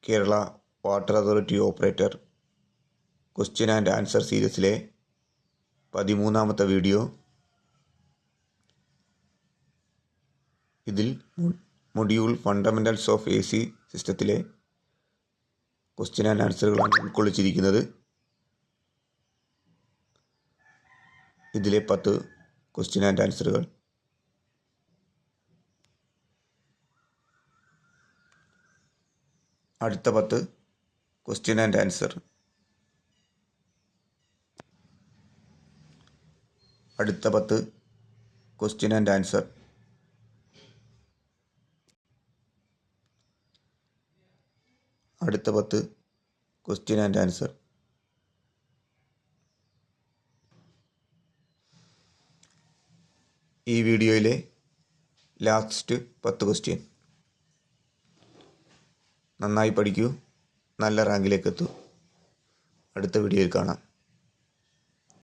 Kerala water authority operator question and answer സീരീസിലെ 13ാമത്തെ video. ഇതിൽ module fundamentals of AC സിസ്റ്റത്തിലെ question and ആൻസറുകളാണ് ഉൾക്കൊള്ളിച്ചിരിക്കുന്നത്. ഇതിലെ 10 question and ആൻസറുകൾ. അടുത്ത 10 ക്വസ്റ്റ്യൻ ആൻഡ് ആൻസർ. അടുത്ത 10 ക്വസ്റ്റ്യൻ ആൻഡ് ആൻസർ. അടുത്ത 10 ക്വസ്റ്റ്യൻ ആൻഡ് ആൻസർ. ഈ വീഡിയോയിലെ ലാസ്റ്റ് 10 ക്വസ്റ്റ്യൻ. നന്നായി പഠിക്കൂ, നല്ല റാങ്കിലേക്ക് എത്തൂ. അടുത്ത വീഡിയോയിൽ കാണാം.